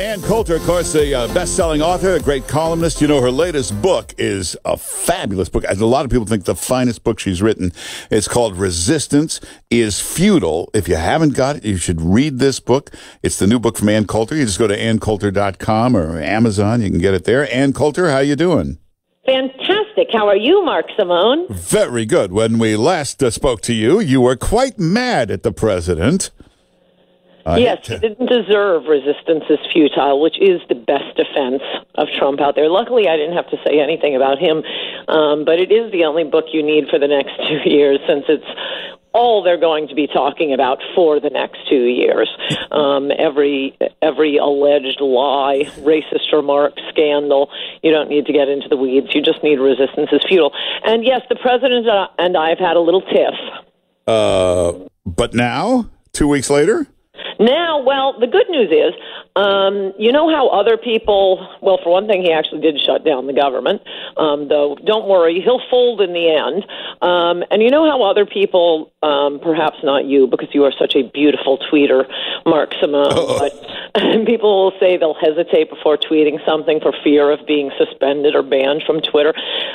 Ann Coulter, of course, a best-selling author, a great columnist. You know, her latest book is a fabulous book. A lot of people think the finest book she's written. It's called Resistance is Futile. If you haven't got it, you should read this book. It's the new book from Ann Coulter. You just go to anncoulter.com or Amazon. You can get it there. Ann Coulter, how you doing? Fantastic. How are you, Mark Simone? Very good. When we last spoke to you, you were quite mad at the president. Yes, he didn't deserve resistance is futile, which is the best defense of Trump out there. Luckily, I didn't have to say anything about him, but it is the only book you need for the next 2 years, since it's all they're going to be talking about for the next 2 years. Every alleged lie, racist remark, scandal. You don't need to get into the weeds. You just need resistance is futile. And yes, the president and I have had a little tiff. But now, 2 weeks later? Now, well, the good news is, you know how other people, well, for one thing, he actually did shut down the government, though don't worry, he'll fold in the end. And you know how other people, perhaps not you, because you are such a beautiful tweeter, Mark Simone, but people will say they'll hesitate before tweeting something for fear of being suspended or banned from Twitter.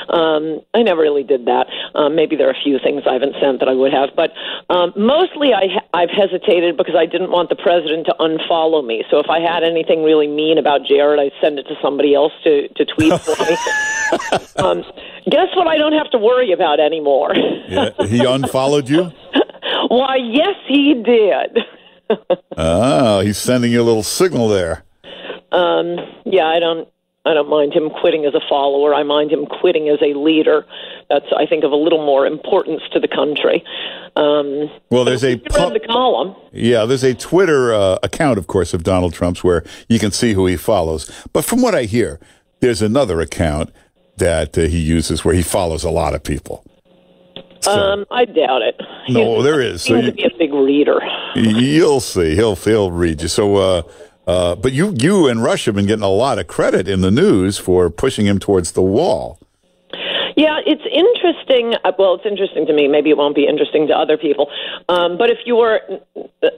I never really did that. Maybe there are a few things I haven't sent that I would have, but mostly I've hesitated because I didn't want the president to unfollow me. So if I had anything really mean about Jared, I'd send it to somebody else to tweet for me. Guess what I don't have to worry about anymore? Yeah, he unfollowed you? Why, yes, he did. He's sending you a little signal there. Yeah, I don't mind him quitting as a follower. I mind him quitting as a leader. That's, I think, of a little more importance to the country. Well, there's read the column. Yeah, there's a Twitter account, of course, of Donald Trump's where you can see who he follows. But from what I hear, there's another account that he uses where he follows a lot of people. So, I doubt it. No, there is. He seems to be a big reader. You'll see. He'll read you. So, but you and Rush have been getting a lot of credit in the news for pushing him towards the wall. Yeah, it's interesting. Well, it's interesting to me. Maybe it won't be interesting to other people. But if you were,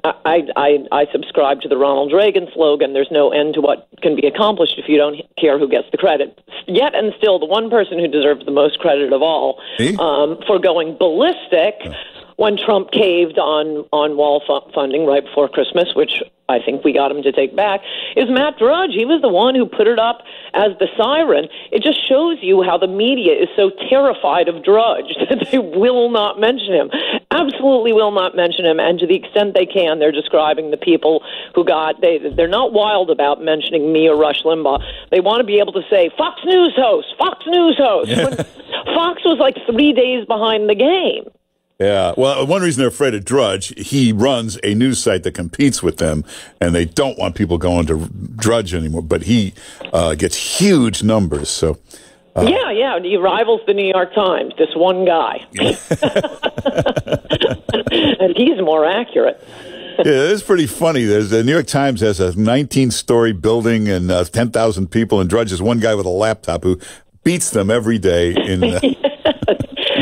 I subscribe to the Ronald Reagan slogan, there's no end to what can be accomplished if you don't care who gets the credit. Yet and still, the one person who deserves the most credit of all for going ballistic when Trump caved on wall funding right before Christmas, which I think we got him to take back, is Matt Drudge. He was the one who put it up as the siren. It just shows you how the media is so terrified of Drudge that they will not mention him. Absolutely will not mention him. And to the extent they can, they're describing the people who they're not wild about mentioning me or Rush Limbaugh. They want to be able to say, Fox News host, Fox News host. When Fox was like 3 days behind the game. Yeah, well, one reason they're afraid of Drudge, he runs a news site that competes with them, and they don't want people going to Drudge anymore, but he gets huge numbers, so... Yeah, he rivals the New York Times, this one guy. And he's more accurate. Yeah, it's pretty funny. The New York Times has a 19-story building and 10,000 people, and Drudge is one guy with a laptop who beats them every day in...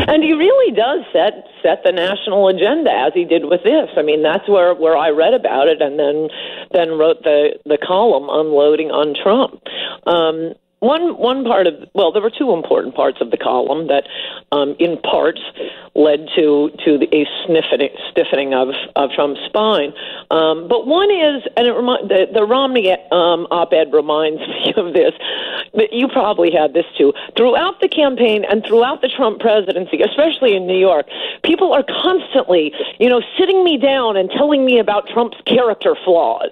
And he really does set the national agenda, as he did with this. I mean, that's where I read about it and then wrote the column unloading on Trump. One part of, well, there were two important parts of the column that, in parts, led to a stiffening of Trump's spine. But one is, and the Romney op-ed reminds me of this. But you probably had this too. Throughout the campaign and throughout the Trump presidency, especially in New York, people are constantly, sitting me down and telling me about Trump's character flaws.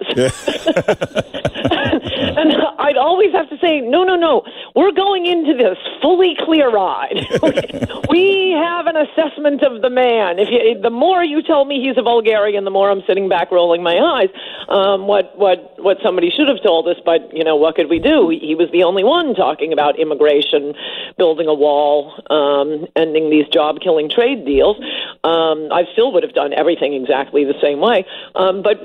And I'd always have to say, no. We're going into this fully clear-eyed. We have an assessment of the man. The more you tell me he's a vulgarian, the more I'm sitting back rolling my eyes. What somebody should have told us, but what could we do? He was the only one talking about immigration, building a wall, ending these job-killing trade deals. I still would have done everything exactly the same way. But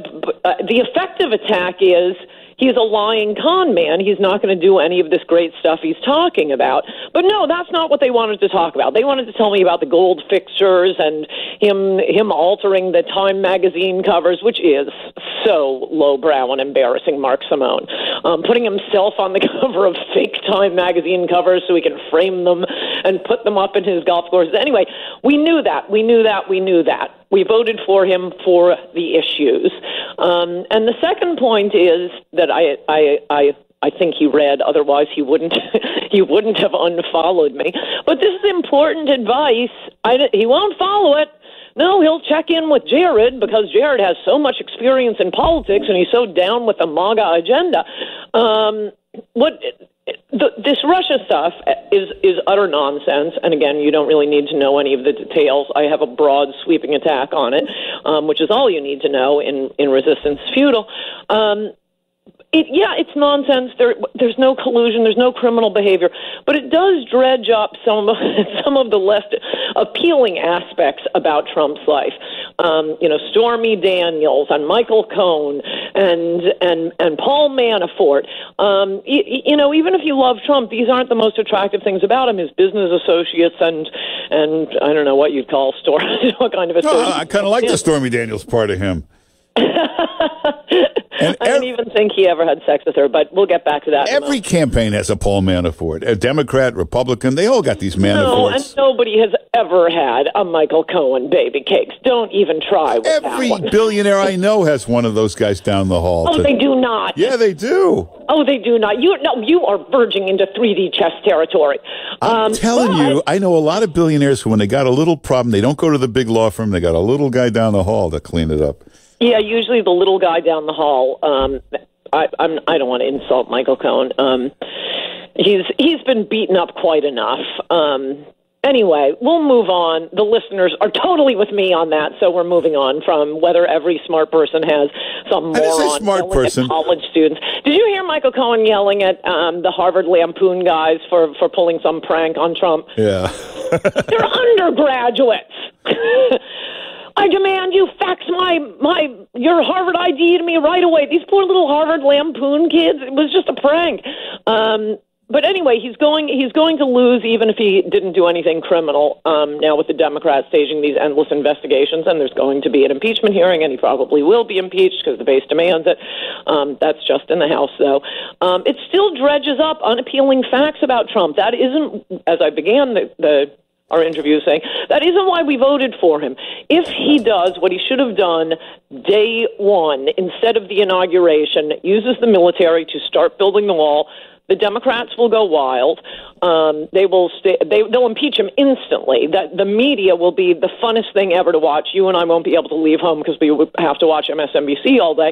the effective attack is he's a lying con man. He's not going to do any of this great stuff he's talking about. But no, that's not what they wanted to talk about. They wanted to tell me about the gold fixtures and him altering the Time magazine covers, which is so lowbrow and embarrassing, Mark Simone. Putting himself on the cover of fake Time magazine covers so he can frame them and put them up in his golf courses. Anyway, we knew that. We voted for him for the issues. And the second point is that I think he read, otherwise he wouldn't he wouldn't have unfollowed me. But this is important advice. He won't follow it. No, he'll check in with Jared because Jared has so much experience in politics and he's so down with the MAGA agenda. This Russia stuff is utter nonsense, and again, you don't really need to know any of the details. I have a broad, sweeping attack on it, which is all you need to know in Resistance Futile. It's nonsense. There's no collusion. There's no criminal behavior, but it does dredge up some of the less appealing aspects about Trump's life. Stormy Daniels and Michael Cohen and Paul Manafort. Even if you love Trump, these aren't the most attractive things about him. His business associates and I don't know what you'd call what kind of associates. No, I kind of like the Stormy Daniels part of him. I don't even think he ever had sex with her, but we'll get back to that. Every campaign has a Paul Manafort. A Democrat, Republican, they all got these Manaforts. No, and nobody has ever had a Michael Cohen baby cakes. Don't even try with that one. Every billionaire I know has one of those guys down the hall. Oh, they do not. Yeah, they do. Oh, they do not. You are verging into 3D chess territory. I'm telling you, I know a lot of billionaires who, when they got a little problem, they don't go to the big law firm. They got a little guy down the hall to clean it up. Yeah, usually the little guy down the hall. I don't want to insult Michael Cohen. He's been beaten up quite enough. Anyway, we'll move on. The listeners are totally with me on that, so we're moving on from whether every smart person has some moron yelling at college students. Did you hear Michael Cohen yelling at the Harvard Lampoon guys for pulling some prank on Trump? Yeah. They're undergraduates. I demand you fax your Harvard ID to me right away. These poor little Harvard Lampoon kids. It was just a prank. But anyway, he's going to lose even if he didn't do anything criminal. Now with the Democrats staging these endless investigations, and there's going to be an impeachment hearing, and he probably will be impeached because the base demands it. That's just in the House, though. It still dredges up unappealing facts about Trump. That isn't, as I began our interview saying, that isn't why we voted for him. If he does what he should have done day one, instead of the inauguration, uses the military to start building the wall, the Democrats will go wild. They'll impeach him instantly. The media will be the funnest thing ever to watch. You and I won't be able to leave home because we have to watch MSNBC all day.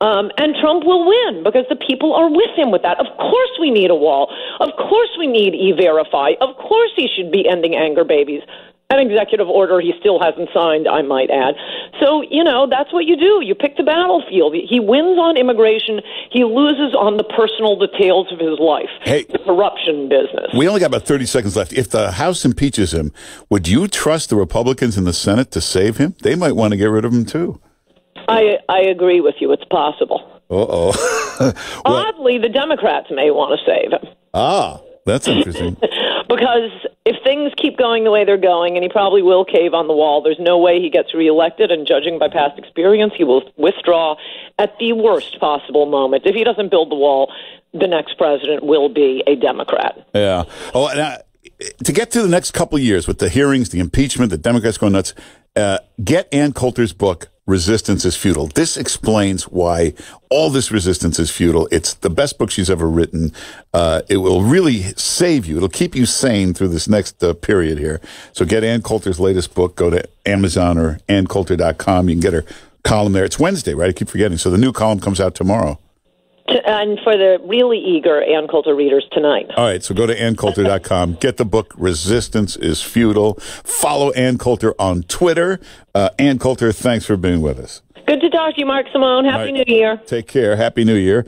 And Trump will win because the people are with him with that. Of course we need a wall. Of course we need E-Verify. Of course he should be ending anger babies. An executive order he still hasn't signed, I might add. So, that's what you do. You pick the battlefield. He wins on immigration. He loses on the personal details of his life. Hey, the corruption business. We only got about 30 seconds left. If the House impeaches him, would you trust the Republicans in the Senate to save him? They might want to get rid of him, too. I agree with you. It's possible. Uh-oh. Well, oddly, the Democrats may want to save him. Ah, that's interesting. Because if things keep going the way they're going, and he probably will cave on the wall, there's no way he gets reelected, and judging by past experience, he will withdraw at the worst possible moment. If he doesn't build the wall, the next president will be a Democrat. Yeah. Oh, and to get through the next couple of years with the hearings, the impeachment, the Democrats going nuts, get Ann Coulter's book, Resistance is Futile. This explains why all this resistance is futile. It's the best book she's ever written. It will really save you. It'll keep you sane through this next period here. So get Ann Coulter's latest book. Go to Amazon or AnnCoulter.com. You can get her column there. It's Wednesday, right? I keep forgetting. So the new column comes out tomorrow. And for the really eager Ann Coulter readers, tonight. All right, so go to AnnCoulter.com. Get the book, Resistance is Futile. Follow Ann Coulter on Twitter. Ann Coulter, thanks for being with us. Good to talk to you, Mark Simone. Happy New Year. Take care. Happy New Year.